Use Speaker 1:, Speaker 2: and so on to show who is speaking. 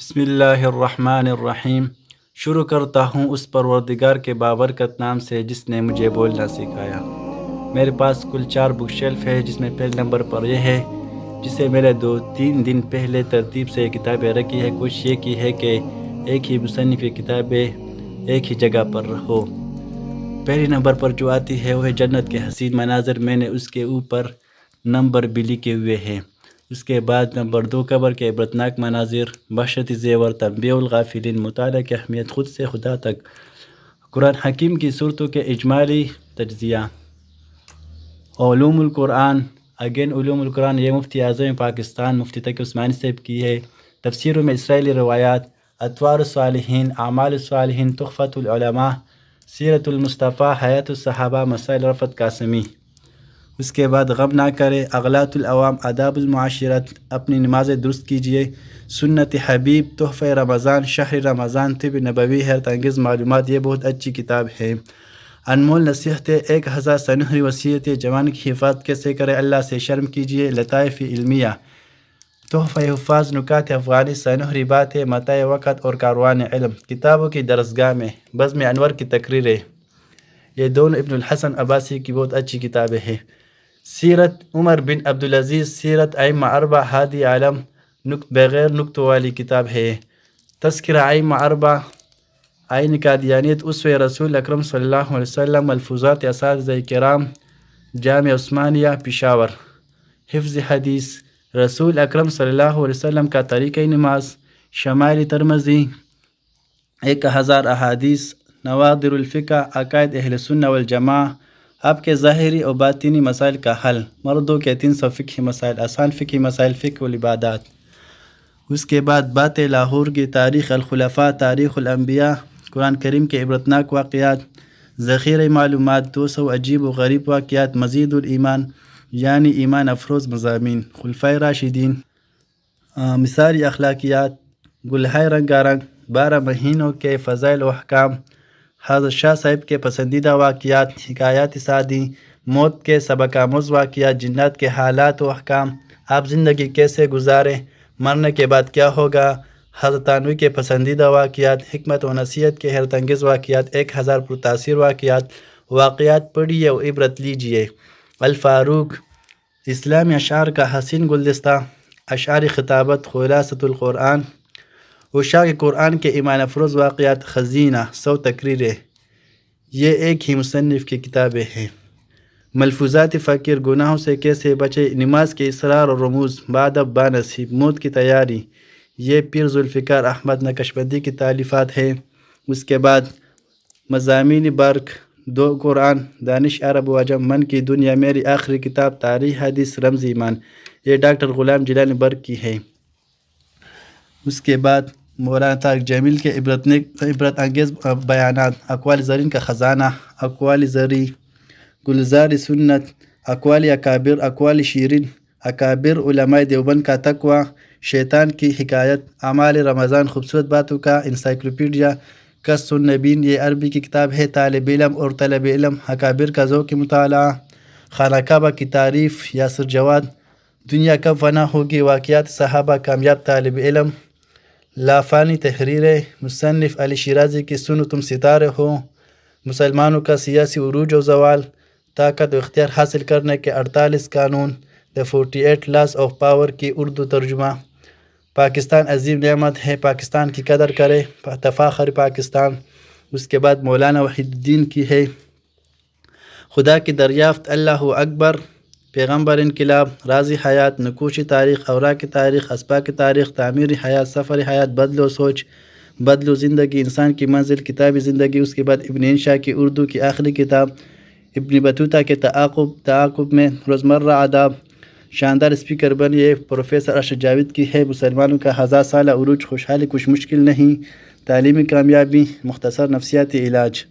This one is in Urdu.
Speaker 1: بسم اللہ الرحمن الرحیم۔ شروع کرتا ہوں اس پروردگار کے بابرکت نام سے جس نے مجھے بولنا سکھایا۔ میرے پاس کل 4 بک شیلف ہے، جس میں پہلے نمبر پر یہ ہے جسے میں نے 2-3 دن پہلے ترتیب سے کتابیں رکھی ہے۔ کوشش یہ کی ہے کہ ایک ہی مصنف کی کتابیں ایک ہی جگہ پر ہو۔ پہلی نمبر پر جو آتی ہے وہ ہے جنت کے حسین مناظر۔ میں نے اس کے اوپر نمبر بھی لکھے ہوئے ہیں۔ اس کے بعد نمبر 2 قبر کے عبرتناک مناظر، بحشت زیور، تنبیہ الغافلین، مطالعہ کی اہمیت، خود سے خدا تک، قرآن حکیم کی صورتوں کے اجمالی تجزیہ، علوم القرآن۔ علوم القرآن یہ مفتی اعظم پاکستان مفتی تقی عثمانی صاحب کی ہے۔ تفسیروں میں اسرائیلی روایات، اطوار الصالحین، اعمال الصالحین، تحفۃ العلماء، سیرت المصطفیٰ، حیات الصحابہ، مسائل رفعت قاسمی۔ اس کے بعد غم نہ کرے، اغلاط العوام، آداب المعاشرت، اپنی نمازیں درست کیجیے، سنت حبیب، تحفہ رمضان، شہر رمضان، طب نبوی، حیرت انگیز معلومات۔ یہ بہت اچھی کتاب ہے۔ انمول نصیحتیں، 1000 سنہری وصیتیں، جوان کی حفاظت کیسے کرے، اللہ سے شرم کیجیے، لطائف علمیہ، تحفہ حفاظ، نکات افغانی، سنہری باتیں، متاع وقت اور کاروان علم، کتابوں کی درسگاہ میں، بزم انور کی تقریریں۔ یہ دونوں ابن الحسن عباسی کی بہت اچھی کتابیں ہیں۔ سیرت عمر بن عبدالعزیز، سیرت ائمہ 4، ہادی عالم، بغیر نقطوں والی کتاب ہے۔ تذکرہ ائمہ 4، آئین قادیانیت، اسوہ رسول اکرم صلی اللہ علیہ وسلم، ملفوظات اساتذہ کرام، جامع عثمانیہ، پشاور۔ حفظ حدیث، رسول اکرم صلی اللہ علیہ وسلم کا طریقہ نماز، شمائل ترمذی، 1000 احادیث، نوادر الفقہ، عقائد اہل سنہ والجماعہ، آپ کے ظاہری اور باطنی مسائل کا حل، مردوں کے 300 فقہی مسائل، آسان فقہی مسائل، فقہ والعبادات۔ اس کے بعد باتیں لاہور کی، تاریخ الخلفاء، تاریخ الانبیاء، قرآن کریم کے عبرتناک واقعات، ذخیرہ معلومات، 200 عجیب و غریب واقعات، مزید الایمان یعنی ایمان افروز مضامین، خلفائے راشدین، مثالی اخلاقیات، گلہائے رنگا رنگ، 12 مہینوں کے فضائل و احکام، حضرت شاہ صاحب کے پسندیدہ واقعات، حکایات سعدی، موت کے سبق آموز واقعات، جنات کے حالات و احکام، آپ زندگی کیسے گزاریں، مرنے کے بعد کیا ہوگا، حضرت تھانوی کے پسندیدہ واقعات، حکمت و نصیحت کے حیرت انگیز واقعات، 1000 پرتاثیر واقعات پڑھیے اور عبرت لیجیے۔ الفاروق، اسلامی اشعار کا حسین گلدستہ، اشعاری خطابت، خلاصۃ القرآن، عشاق قرآن کے ایمان افروز واقعات، خزینہ، 100 تقریریں۔ یہ ایک ہی مصنف کی کتابیں ہیں۔ ملفوظات فقیر، گناہوں سے کیسے بچے، نماز کے اسرار اور رموز، بادب بانصیب، موت کی تیاری، یہ پیر ذوالفقار احمد نقشبندی کی تالیفات ہے۔ اس کے بعد مضامین برق، 2 قرآن، دانش عرب و عجم، من کی دنیا، میری آخری کتاب، تاریخ حدیث، رمز ایمان، یہ ڈاکٹر غلام جیلانی برق کی ہے۔ اس کے بعد مولانا طارق جمیل کے عبرت انگیز بیانات، اقوال زرین کا خزانہ، اقوال زری، گلزار سنت، اقوال اکابر، اقوال شیرین، اکابر علماء دیوبند کا تقوی، شیطان کی حکایت، اعمال رمضان، خوبصورت باتوں کا انسائکلوپیڈیا، قصص النبیین، یہ عربی کی کتاب ہے۔ طالب علم اور طلب علم، اکابر کا ذوق مطالعہ، خانہ کعبہ کی تعریف، یاسر جواد، دنیا کب فنا ہوگی، واقعات صحابہ، کامیاب طالب علم، لافانی تحریریں، مصنف علی شیرازی کی سنو تم ستارے ہو، مسلمانوں کا سیاسی عروج و زوال، طاقت و اختیار حاصل کرنے کے 48 قانون، The 48 Laws of Power کی اردو ترجمہ، پاکستان عظیم نعمت ہے، پاکستان کی قدر کرے، تفاخر پاکستان۔ اس کے بعد مولانا وحید الدین کی ہے، خدا کی دریافت، اللہ اکبر، پیغمبر انقلاب، رازی حیات، نقوشی تاریخ، اوراق تاریخ، اسباق تاریخ، تعمیری حیات، سفر حیات، بدلو سوچ، بدلو زندگی، انسان کی منزل، کتابی زندگی۔ اس کے بعد ابن انشا کی اردو کی آخری کتاب، ابن بطوطہ کے تعاقب میں روزمرہ آداب، شاندار اسپیکر بنیے، پروفیسر ارشد جاوید کی ہے، مسلمانوں کا 1000 سالہ عروج، خوشحالی کچھ مشکل نہیں، تعلیمی کامیابی، مختصر نفسیاتی علاج۔